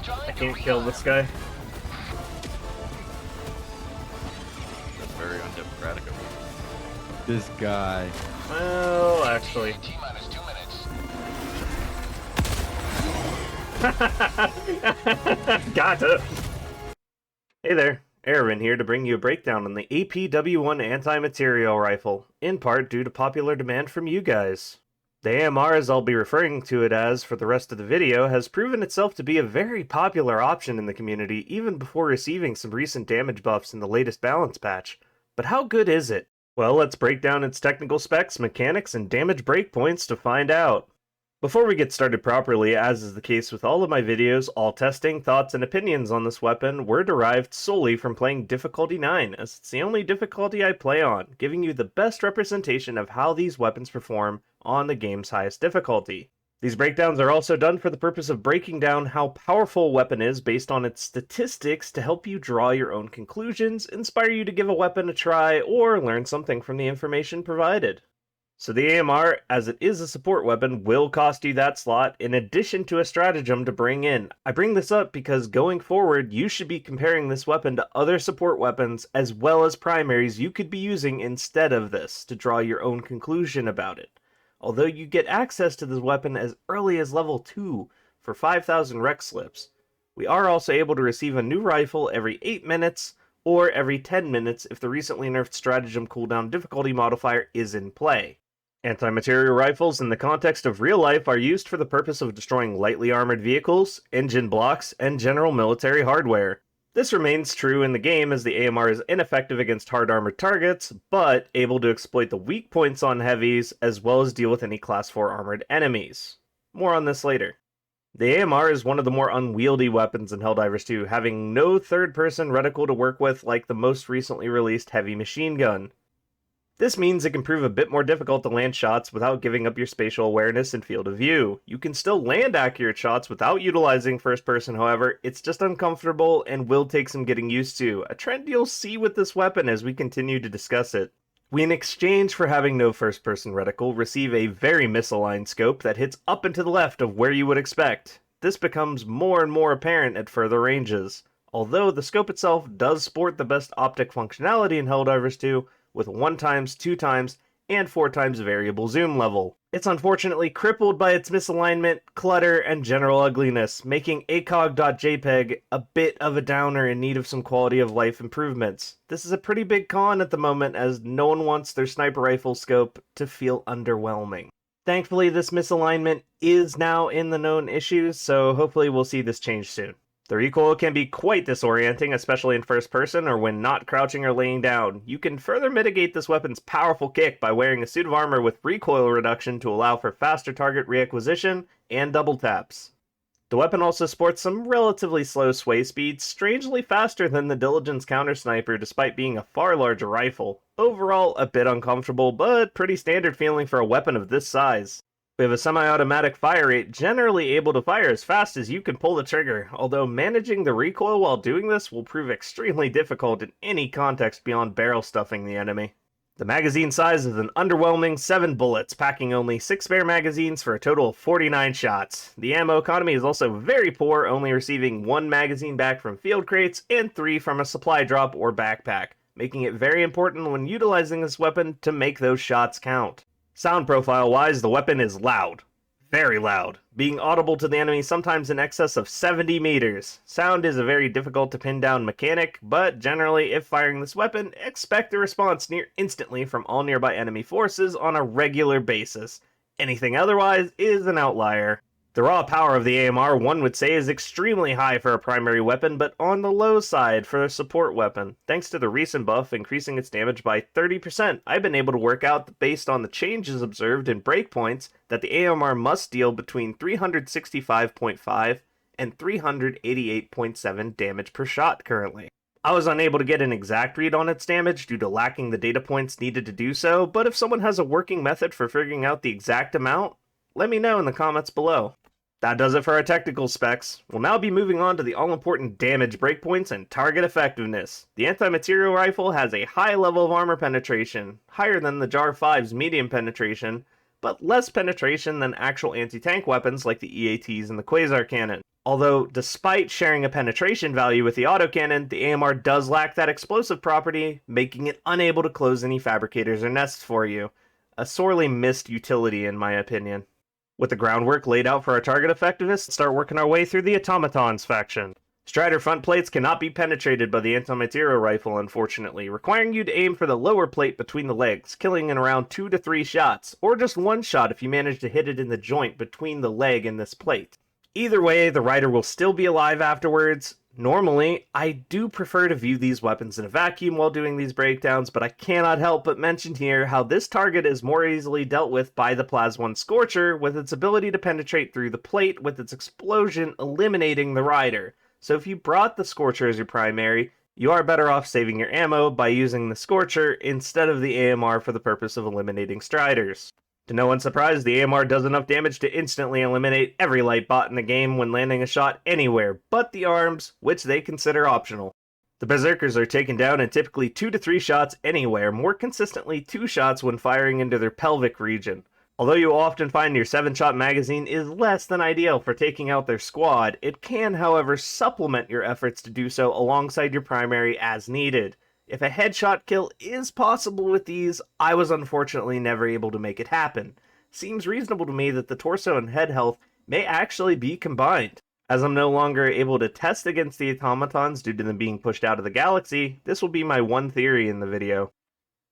I can't kill this guy. That's very undemocratic of you. This guy. Well, actually. T-minus 2 minutes. Gotcha! Hey there, Erwin here to bring you a breakdown on the APW1 Anti-Materiel rifle, in part due to popular demand from you guys. The AMR, as I'll be referring to it as for the rest of the video, has proven itself to be a very popular option in the community even before receiving some recent damage buffs in the latest balance patch. But how good is it? Well, let's break down its technical specs, mechanics, and damage breakpoints to find out. Before we get started properly, as is the case with all of my videos, all testing, thoughts, and opinions on this weapon were derived solely from playing difficulty 9, as it's the only difficulty I play on, giving you the best representation of how these weapons perform on the game's highest difficulty. These breakdowns are also done for the purpose of breaking down how powerful a weapon is based on its statistics to help you draw your own conclusions, inspire you to give a weapon a try, or learn something from the information provided. So the AMR, as it is a support weapon, will cost you that slot in addition to a stratagem to bring in. I bring this up because going forward, you should be comparing this weapon to other support weapons as well as primaries you could be using instead of this to draw your own conclusion about it. Although you get access to this weapon as early as level 2 for 5,000 rec slips, we are also able to receive a new rifle every 8 minutes or every 10 minutes if the recently nerfed stratagem cooldown difficulty modifier is in play. Anti-material rifles in the context of real life are used for the purpose of destroying lightly armored vehicles, engine blocks, and general military hardware. This remains true in the game as the AMR is ineffective against hard armored targets, but able to exploit the weak points on heavies as well as deal with any class 4 armored enemies. More on this later. The AMR is one of the more unwieldy weapons in Helldivers 2, having no third-person reticle to work with like the most recently released heavy machine gun. This means it can prove a bit more difficult to land shots without giving up your spatial awareness and field of view. You can still land accurate shots without utilizing first person, however, it's just uncomfortable and will take some getting used to, a trend you'll see with this weapon as we continue to discuss it. We, in exchange for having no first person reticle, receive a very misaligned scope that hits up and to the left of where you would expect. This becomes more and more apparent at further ranges. Although the scope itself does sport the best optic functionality in Helldivers 2, with 1x, 2x, and 4x variable zoom level. It's unfortunately crippled by its misalignment, clutter, and general ugliness, making acog.jpg a bit of a downer in need of some quality of life improvements. This is a pretty big con at the moment as no one wants their sniper rifle scope to feel underwhelming. Thankfully, this misalignment is now in the known issues, so hopefully we'll see this change soon. The recoil can be quite disorienting, especially in first person or when not crouching or laying down. You can further mitigate this weapon's powerful kick by wearing a suit of armor with recoil reduction to allow for faster target reacquisition and double taps. The weapon also sports some relatively slow sway speeds, strangely faster than the Diligence counter sniper despite being a far larger rifle. Overall, a bit uncomfortable, but pretty standard feeling for a weapon of this size. We have a semi-automatic fire rate, generally able to fire as fast as you can pull the trigger, although managing the recoil while doing this will prove extremely difficult in any context beyond barrel stuffing the enemy. The magazine size is an underwhelming 7 bullets, packing only 6 spare magazines for a total of 49 shots. The ammo economy is also very poor, only receiving 1 magazine back from field crates and 3 from a supply drop or backpack, making it very important when utilizing this weapon to make those shots count. Sound profile wise, the weapon is loud. Very loud, being audible to the enemy sometimes in excess of 70 meters. Sound is a very difficult to pin down mechanic, but generally if firing this weapon, expect a response near instantly from all nearby enemy forces on a regular basis. Anything otherwise is an outlier. The raw power of the AMR, one would say, is extremely high for a primary weapon, but on the low side for a support weapon. Thanks to the recent buff increasing its damage by 30%, I've been able to work out that based on the changes observed in breakpoints that the AMR must deal between 365.5 and 388.7 damage per shot currently. I was unable to get an exact read on its damage due to lacking the data points needed to do so, but if someone has a working method for figuring out the exact amount, let me know in the comments below. That does it for our technical specs. We'll now be moving on to the all-important damage breakpoints and target effectiveness. The anti-material rifle has a high level of armor penetration, higher than the JAR 5's medium penetration, but less penetration than actual anti-tank weapons like the EATs and the Quasar cannon. Although, despite sharing a penetration value with the autocannon, the AMR does lack that explosive property, making it unable to close any fabricators or nests for you. A sorely missed utility, in my opinion. With the groundwork laid out for our target effectiveness, let's start working our way through the Automatons faction. Strider front plates cannot be penetrated by the Anti-Materiel rifle, unfortunately, requiring you to aim for the lower plate between the legs, killing in around 2 to 3 shots, or just 1 shot if you manage to hit it in the joint between the leg and this plate. Either way, the rider will still be alive afterwards. Normally, I do prefer to view these weapons in a vacuum while doing these breakdowns, but I cannot help but mention here how this target is more easily dealt with by the Plas1 Scorcher, with its ability to penetrate through the plate with its explosion eliminating the rider. So if you brought the Scorcher as your primary, you are better off saving your ammo by using the Scorcher instead of the AMR for the purpose of eliminating Striders. To no one's surprise, the AMR does enough damage to instantly eliminate every light bot in the game when landing a shot anywhere but the arms, which they consider optional. The Berserkers are taken down in typically 2 to 3 shots anywhere, more consistently 2 shots when firing into their pelvic region. Although you will often find your 7-shot magazine is less than ideal for taking out their squad, it can, however, supplement your efforts to do so alongside your primary as needed. If a headshot kill is possible with these, I was unfortunately never able to make it happen. Seems reasonable to me that the torso and head health may actually be combined. As I'm no longer able to test against the automatons due to them being pushed out of the galaxy, this will be my one theory in the video.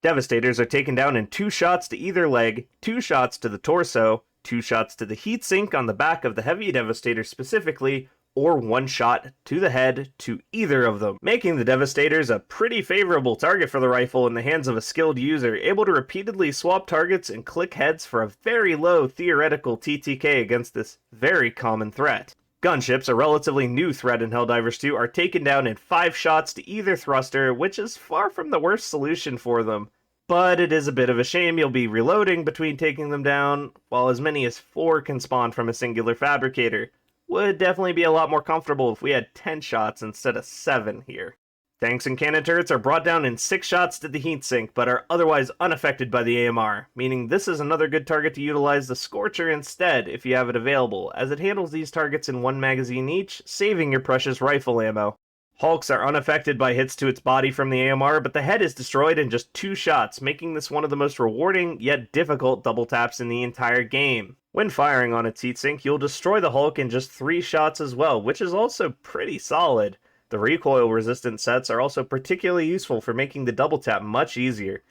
Devastators are taken down in 2 shots to either leg, 2 shots to the torso, 2 shots to the heatsink on the back of the heavy Devastator specifically, or 1 shot to the head to either of them, making the Devastators a pretty favorable target for the rifle in the hands of a skilled user, able to repeatedly swap targets and click heads for a very low theoretical TTK against this very common threat. Gunships, a relatively new threat in Helldivers 2, are taken down in 5 shots to either thruster, which is far from the worst solution for them. But it is a bit of a shame you'll be reloading between taking them down, while as many as 4 can spawn from a singular fabricator. Would definitely be a lot more comfortable if we had 10 shots instead of 7 here. Tanks and cannon turrets are brought down in 6 shots to the heatsink, but are otherwise unaffected by the AMR, meaning this is another good target to utilize the Scorcher instead if you have it available, as it handles these targets in 1 magazine each, saving your precious rifle ammo. Hulks are unaffected by hits to its body from the AMR, but the head is destroyed in just 2 shots, making this one of the most rewarding yet difficult double taps in the entire game. When firing on its heatsink, you'll destroy the Hulk in just 3 shots as well, which is also pretty solid. The recoil resistant sets are also particularly useful for making the double tap much easier.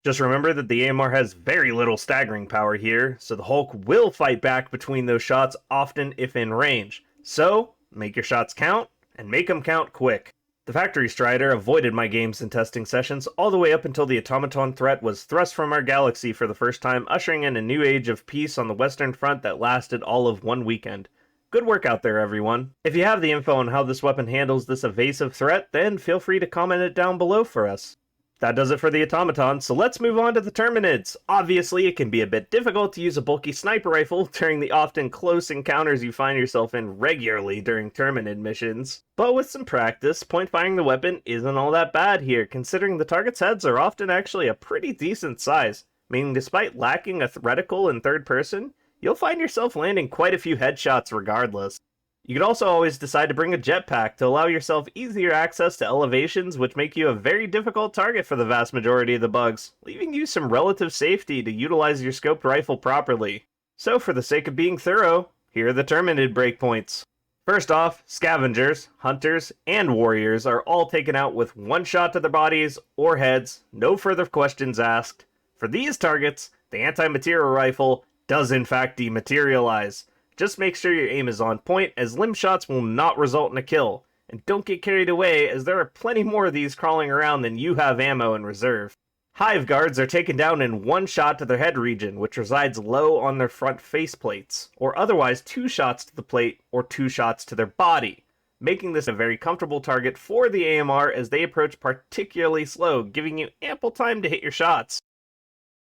Just remember that the AMR has very little staggering power here, so the Hulk will fight back between those shots often if in range. So, make your shots count, and make them count quick. The Factory Strider avoided my games and testing sessions all the way up until the automaton threat was thrust from our galaxy for the first time, ushering in a new age of peace on the Western Front that lasted all of 1 weekend. Good work out there, everyone. If you have the info on how this weapon handles this evasive threat, then feel free to comment it down below for us. That does it for the automaton, so let's move on to the Terminids. Obviously, it can be a bit difficult to use a bulky sniper rifle during the often close encounters you find yourself in regularly during Terminid missions. But with some practice, point firing the weapon isn't all that bad here, considering the target's heads are often actually a pretty decent size, meaning despite lacking a reticle in third person, you'll find yourself landing quite a few headshots regardless. You could also always decide to bring a jetpack to allow yourself easier access to elevations, which make you a very difficult target for the vast majority of the bugs, leaving you some relative safety to utilize your scoped rifle properly. So for the sake of being thorough, here are the Terminid breakpoints. First off, scavengers, hunters, and warriors are all taken out with 1 shot to their bodies or heads, no further questions asked. For these targets, the Anti-Materiel rifle does in fact dematerialize. Just make sure your aim is on point, as limb shots will not result in a kill. And don't get carried away, as there are plenty more of these crawling around than you have ammo in reserve. Hive guards are taken down in 1 shot to their head region, which resides low on their front faceplates, or otherwise 2 shots to the plate or 2 shots to their body, making this a very comfortable target for the AMR as they approach particularly slow, giving you ample time to hit your shots.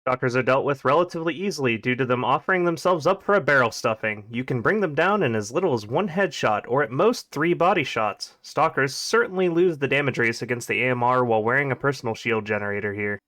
Stalkers are dealt with relatively easily due to them offering themselves up for a barrel stuffing. You can bring them down in as little as 1 headshot, or at most 3 body shots. Stalkers certainly lose the damage race against the AMR while wearing a personal shield generator here.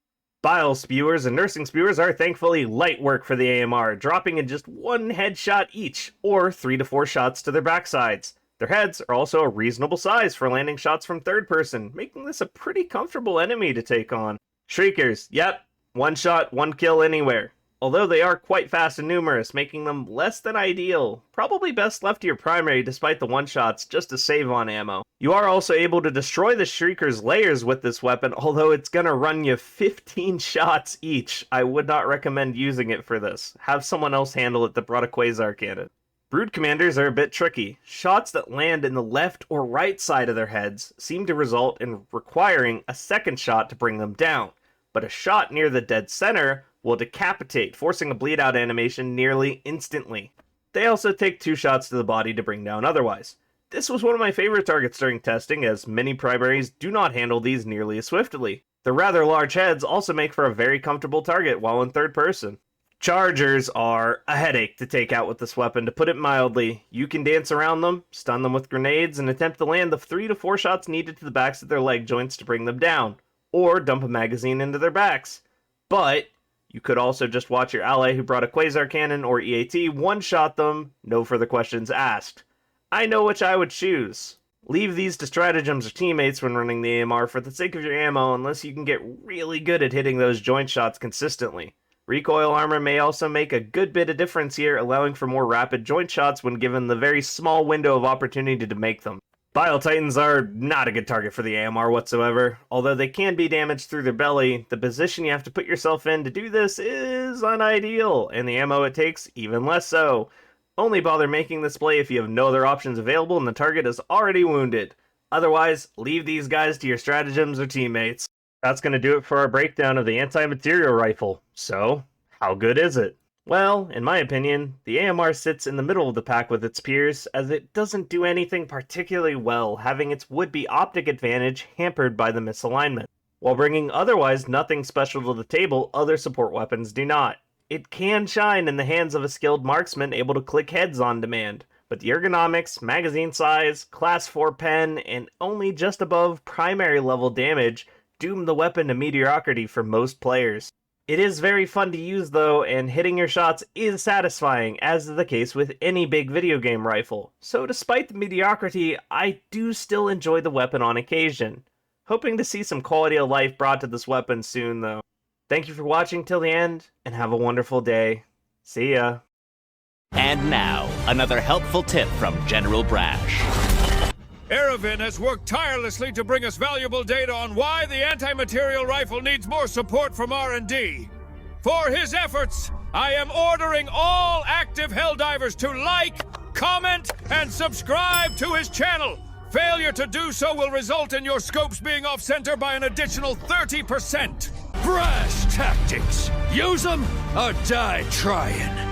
Bile spewers and nursing spewers are thankfully light work for the AMR, dropping in just 1 headshot each, or 3 to 4 shots to their backsides. Their heads are also a reasonable size for landing shots from third person, making this a pretty comfortable enemy to take on. Shriekers, yep, 1 shot, 1 kill anywhere. Although they are quite fast and numerous, making them less than ideal. Probably best left to your primary despite the 1-shots, just to save on ammo. You are also able to destroy the Shrieker's layers with this weapon, although it's gonna run you 15 shots each. I would not recommend using it for this. Have someone else handle it that brought a Quasar cannon. Brood Commanders are a bit tricky. Shots that land in the left or right side of their heads seem to result in requiring a second shot to bring them down, but a shot near the dead center will decapitate, forcing a bleed out animation nearly instantly. They also take 2 shots to the body to bring down otherwise. This was one of my favorite targets during testing, as many primaries do not handle these nearly as swiftly. The rather large heads also make for a very comfortable target while in third person. Chargers are a headache to take out with this weapon, to put it mildly. You can dance around them, stun them with grenades, and attempt to land the 3 to 4 shots needed to the backs of their leg joints to bring them down, or dump a magazine into their backs. But you could also just watch your ally who brought a Quasar cannon or EAT one-shot them, no further questions asked. I know which I would choose. Leave these to stratagems or teammates when running the AMR for the sake of your ammo, unless you can get really good at hitting those joint shots consistently. Recoil armor may also make a good bit of difference here, allowing for more rapid joint shots when given the very small window of opportunity to make them. Bile Titans are not a good target for the AMR whatsoever. Although they can be damaged through their belly, the position you have to put yourself in to do this is unideal, and the ammo it takes even less so. Only bother making this play if you have no other options available and the target is already wounded. Otherwise, leave these guys to your stratagems or teammates. That's going to do it for our breakdown of the Anti-Materiel rifle. So, how good is it? Well, in my opinion, the AMR sits in the middle of the pack with its peers, as it doesn't do anything particularly well, having its would-be optic advantage hampered by the misalignment. While bringing otherwise nothing special to the table, other support weapons do not. It can shine in the hands of a skilled marksman able to click heads on demand, but the ergonomics, magazine size, class 4 pen, and only just above primary level damage doom the weapon to mediocrity for most players. It is very fun to use though, and hitting your shots is satisfying, as is the case with any big video game rifle. So despite the mediocrity, I do still enjoy the weapon on occasion. Hoping to see some quality of life brought to this weapon soon though. Thank you for watching till the end, and have a wonderful day. See ya. And now, another helpful tip from General Brash. Eravin has worked tirelessly to bring us valuable data on why the anti-material rifle needs more support from R&D. For his efforts, I am ordering all active Helldivers to like, comment, and subscribe to his channel. Failure to do so will result in your scopes being off-center by an additional 30%. Brash tactics. Use them or die trying.